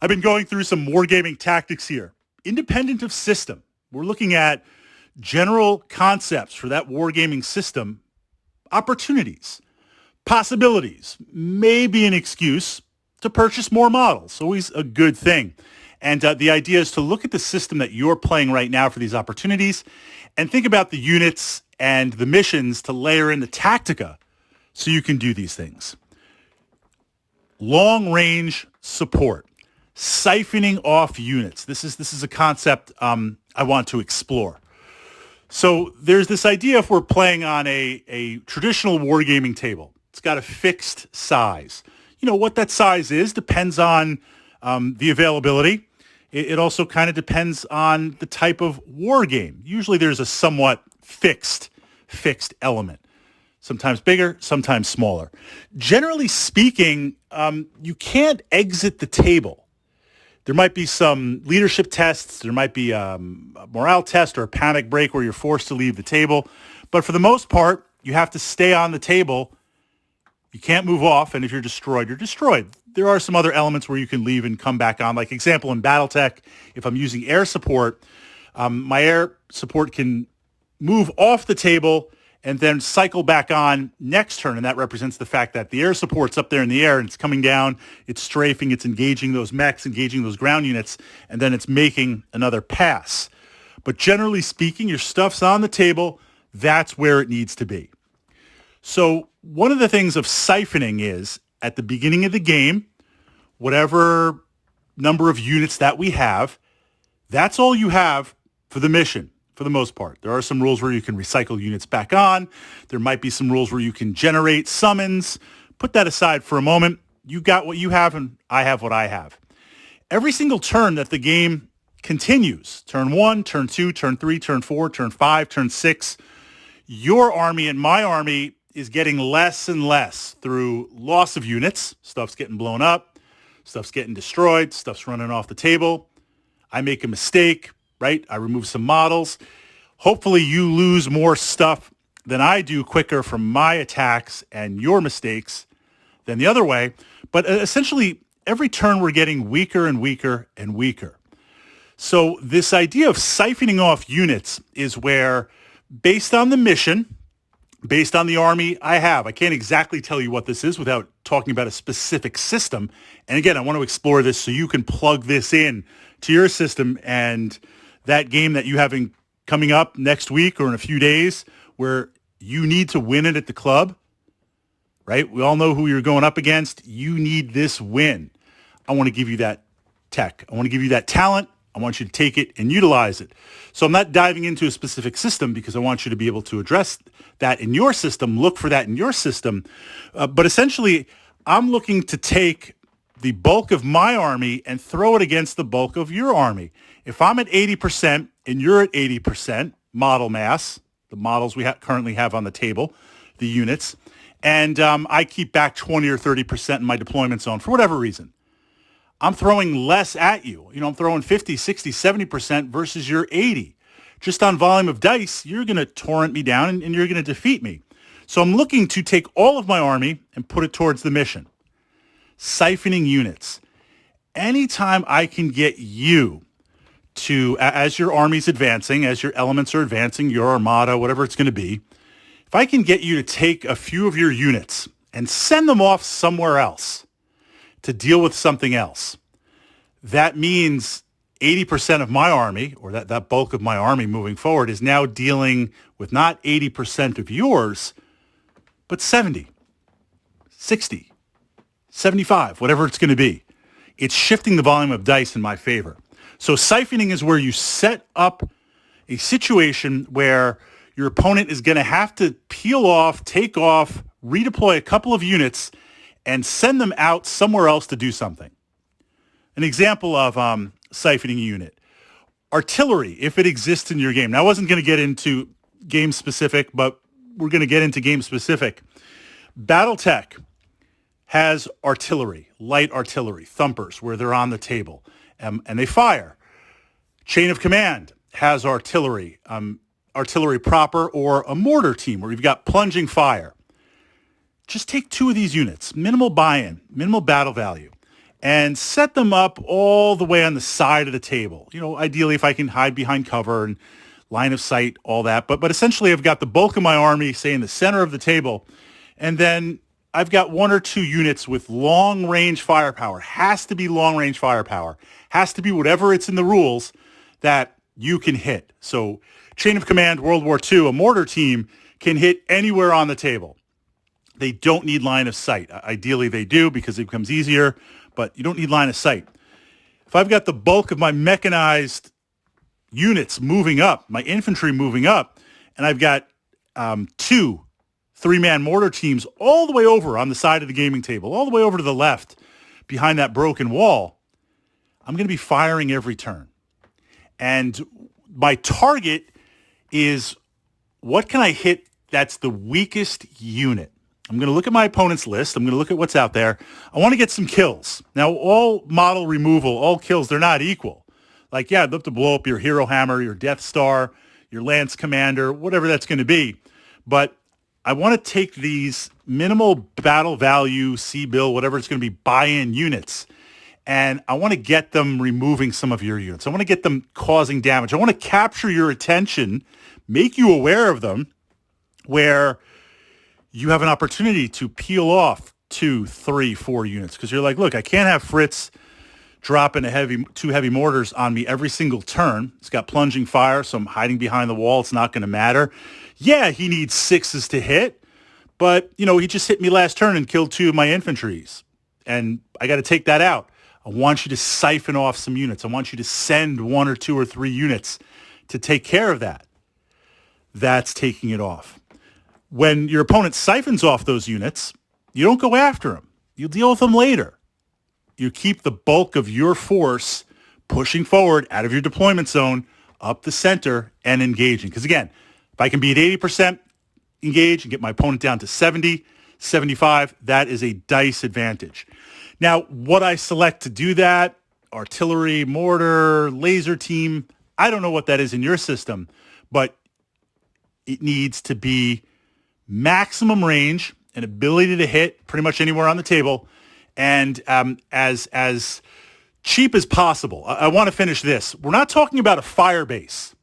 I've been going through some wargaming tactics here, independent of system. We're looking at general concepts for that wargaming system, opportunities, possibilities, maybe an excuse to purchase more models. Always a good thing. And the idea is to look at the system that you're playing right now for these opportunities and think about the units and the missions to layer in the tactica so you can do these things. Long-range support, siphoning off units. This is a concept I want to explore. So there's this idea if we're playing on a traditional wargaming table. It's got a fixed size. You know, what that size is depends on the availability. It also kind of depends on the type of war game. Usually there's a somewhat fixed element. Sometimes bigger, sometimes smaller. Generally speaking, you can't exit the table. There might be some leadership tests. There might be a morale test or a panic break where you're forced to leave the table. But for the most part, you have to stay on the table. You can't move off, and if you're destroyed, you're destroyed. There are some other elements where you can leave and come back on. Like example, in Battletech, if I'm using air support, my air support can move off the table and then cycle back on next turn, and that represents the fact that the air support's up there in the air, and it's coming down, it's strafing, it's engaging those mechs, engaging those ground units, and then it's making another pass. But generally speaking, your stuff's on the table. That's where it needs to be. So one of the things of siphoning is, at the beginning of the game, whatever number of units that we have, that's all you have for the mission. For the most part. There are some rules where you can recycle units back on. There might be some rules where you can generate summons. Put that aside for a moment. You got what you have and I have what I have. Every single turn that the game continues, turn 1, turn 2, turn 3, turn 4, turn 5, turn 6, your army and my army is getting less and less through loss of units. Stuff's getting blown up. Stuff's getting destroyed. Stuff's running off the table. I make a mistake. Right? I remove some models. Hopefully you lose more stuff than I do quicker from my attacks and your mistakes than the other way. But essentially, every turn we're getting weaker and weaker and weaker. So this idea of siphoning off units is where, based on the mission, based on the army I have, I can't exactly tell you what this is without talking about a specific system. And again, I want to explore this so you can plug this in to your system and that game that you have coming up next week or in a few days where you need to win it at the club, right? We all know who you're going up against. You need this win. I want to give you that tech. I want to give you that talent. I want you to take it and utilize it. So I'm not diving into a specific system because I want you to be able to address that in your system, look for that in your system. But essentially, I'm looking to take the bulk of my army and throw it against the bulk of your army. If I'm at 80% and you're at 80% model mass, the models we currently have on the table, the units, and I keep back 20 or 30% in my deployment zone for whatever reason, I'm throwing less at you. You know, I'm throwing 50, 60, 70% versus your 80. Just on volume of dice, you're going to torrent me down and you're going to defeat me. So I'm looking to take all of my army and put it towards the mission. Siphoning units. Anytime I can get you to, as your army's advancing, as your elements are advancing, your armada, whatever it's going to be, if I can get you to take a few of your units and send them off somewhere else to deal with something else, that means 80% of my army, or that bulk of my army moving forward, is now dealing with not 80% of yours, but 70, 60, 75, whatever it's going to be. It's shifting the volume of dice in my favor. So siphoning is where you set up a situation where your opponent is going to have to peel off, take off, redeploy a couple of units, and send them out somewhere else to do something. An example of siphoning a unit. Artillery, if it exists in your game. Now, I wasn't going to get into game-specific, but we're going to get into game-specific. Battletech has artillery, light artillery, thumpers, where they're on the table, and they fire. Chain of Command has artillery, artillery proper, or a mortar team, where you've got plunging fire. Just take two of these units, minimal buy-in, minimal battle value, and set them up all the way on the side of the table. Ideally if I can hide behind cover and line of sight, all that. But essentially I've got the bulk of my army, say, in the center of the table. And then I've got one or two units with long-range firepower. Has to be long-range firepower. Has to be whatever it's in the rules that you can hit. So Chain of Command, World War II, a mortar team can hit anywhere on the table. They don't need line of sight. Ideally they do because it becomes easier, but you don't need line of sight. If I've got the bulk of my mechanized units moving up, my infantry moving up, and I've got two 3-man mortar teams all the way over on the side of the gaming table, all the way over to the left behind that broken wall, I'm going to be firing every turn. And my target is, what can I hit that's the weakest unit? I'm going to look at my opponent's list. I'm going to look at what's out there. I want to get some kills. Now, all model removal, all kills, they're not equal. Like, yeah, I'd love to blow up your Hero Hammer, your Death Star, your Lance Commander, whatever that's going to be. But I want to take these minimal battle value, C-bill, whatever it's going to be, buy-in units, and I want to get them removing some of your units. I want to get them causing damage. I want to capture your attention, make you aware of them, where you have an opportunity to peel off 2, 3, 4 units. Because you're like, look, I can't have Fritz dropping two heavy mortars on me every single turn. It's got plunging fire, so I'm hiding behind the wall. It's not going to matter. Yeah, he needs 6s to hit, but, he just hit me last turn and killed 2 of my infantries, and I got to take that out. I want you to siphon off some units. I want you to send 1 or 2 or 3 units to take care of that. That's taking it off. When your opponent siphons off those units, you don't go after them. You deal with them later. You keep the bulk of your force pushing forward out of your deployment zone, up the center, and engaging. Because again, if I can be at 80% engaged and get my opponent down to 70, 75, that is a dice advantage. Now, what I select to do that, artillery, mortar, laser team, I don't know what that is in your system, but it needs to be maximum range and ability to hit pretty much anywhere on the table, and as cheap as possible. I want to finish this. We're not talking about a fire base.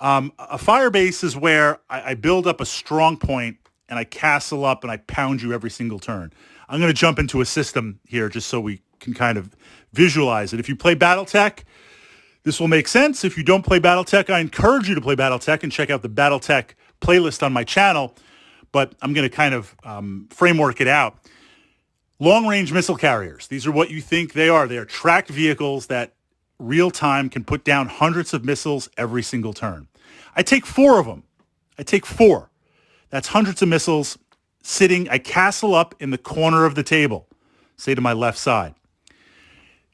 A fire base is where I build up a strong point and I castle up and I pound you every single turn. I'm going to jump into a system here just so we can kind of visualize it. If you play BattleTech, this will make sense. If you don't play BattleTech, I encourage you to play BattleTech and check out the BattleTech playlist on my channel. But I'm going to kind of framework it out. Long-range missile carriers. These are what you think they are. They are tracked vehicles that real-time can put down hundreds of missiles every single turn. I take 4 of them. I take 4. That's hundreds of missiles sitting. I castle up in the corner of the table, say to my left side.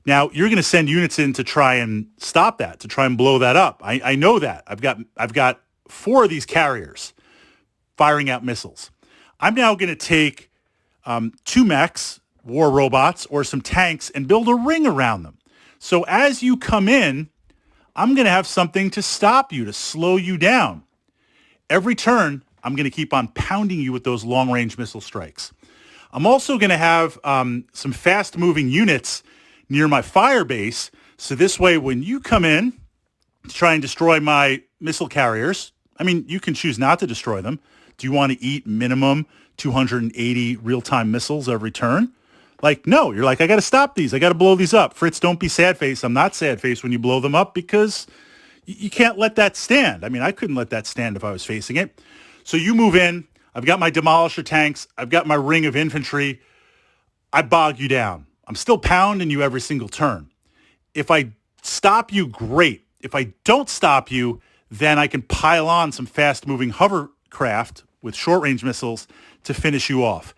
Now, you're going to send units in to try and stop that, to try and blow that up. I know that. I've got 4 of these carriers firing out missiles. I'm now going to take 2 mechs, war robots, or some tanks and build a ring around them. So as you come in, I'm going to have something to stop you, to slow you down. Every turn, I'm going to keep on pounding you with those long-range missile strikes. I'm also going to have some fast-moving units near my fire base. So this way, when you come in to try and destroy my missile carriers, I mean, you can choose not to destroy them. Do you want to eat minimum 280 real-time missiles every turn? Like, no, you're like, I got to stop these. I got to blow these up. Fritz, don't be sad face. I'm not sad face when you blow them up because you can't let that stand. I mean, I couldn't let that stand if I was facing it. So you move in. I've got my demolisher tanks. I've got my ring of infantry. I bog you down. I'm still pounding you every single turn. If I stop you, great. If I don't stop you, then I can pile on some fast-moving hovercraft with short-range missiles to finish you off.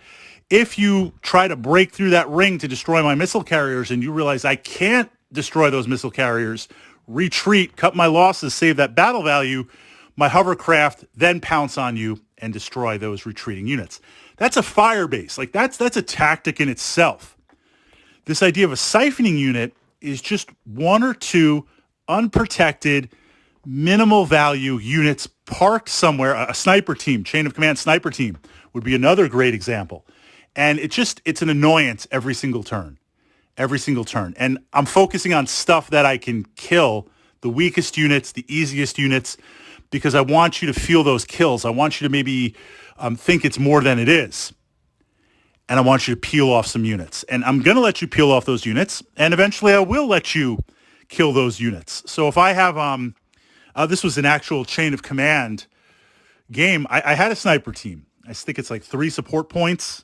If you try to break through that ring to destroy my missile carriers and you realize I can't destroy those missile carriers, retreat, cut my losses, save that battle value, my hovercraft then pounce on you and destroy those retreating units. That's a fire base. Like that's a tactic in itself. This idea of a siphoning unit is just 1 or 2 unprotected, minimal value units parked somewhere. A sniper team, chain of command sniper team would be another great example. And it's an annoyance every single turn. every single turn. And I'm focusing on stuff that I can kill, the weakest units, the easiest units, because I want you to feel those kills. I want you to maybe think it's more than it is. And I want you to peel off some units. And I'm going to let you peel off those units. And eventually I will let you kill those units. So if I have, this was an actual chain of command game. I had a sniper team. I think it's like 3 support points.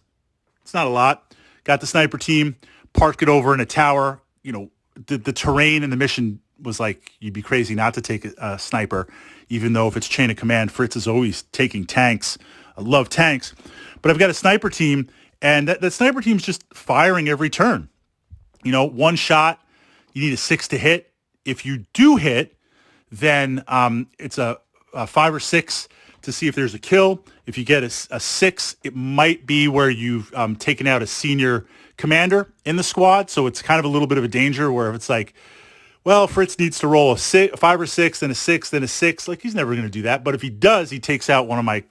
It's not a lot. Got the sniper team, parked it over in a tower. You know, the terrain and the mission was like, you'd be crazy not to take a sniper, even though if it's chain of command, Fritz is always taking tanks. I love tanks. But I've got a sniper team, and that sniper team's just firing every turn. You know, one shot, you need a 6 to hit. If you do hit, then it's a 5 or 6 to see if there's a kill. If you get a 6, it might be where you've taken out a senior commander in the squad. So it's kind of a little bit of a danger where if it's like, well, Fritz needs to roll a 5 or 6, then a 6, then a 6. Like, he's never going to do that. But if he does, he takes out one of my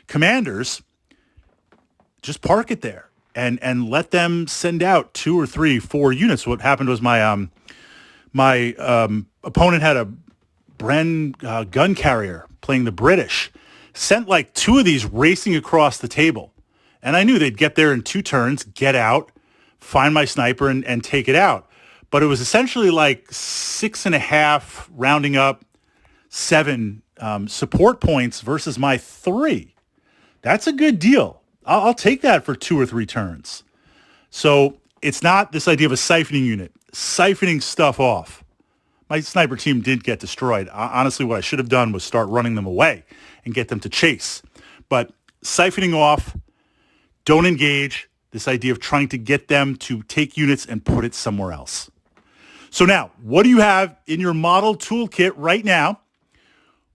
commanders. Just park it there and let them send out 2 or 3, 4 units. What happened was my opponent had a Bren gun carrier playing the British, sent like 2 of these racing across the table. And I knew they'd get there in 2 turns, get out, find my sniper, and take it out. But it was essentially like 6.5, rounding up 7 support points versus my 3. That's a good deal. I'll take that for 2 or 3 turns. So it's not this idea of a siphoning unit, siphoning stuff off. My sniper team did get destroyed. Honestly, what I should have done was start running them away and get them to chase. But siphoning off, don't engage, this idea of trying to get them to take units and put it somewhere else. So now, what do you have in your model toolkit right now?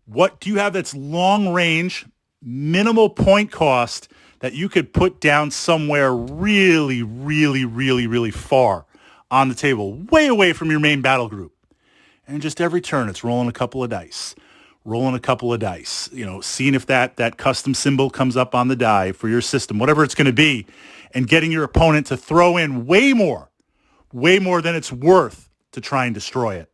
What do you have that's long range, minimal point cost that you could put down somewhere really, really, really, really far on the table, way away from your main battle group? And just every turn, it's rolling a couple of dice, you know, seeing if that custom symbol comes up on the die for your system, whatever it's going to be, and getting your opponent to throw in way more than it's worth to try and destroy it.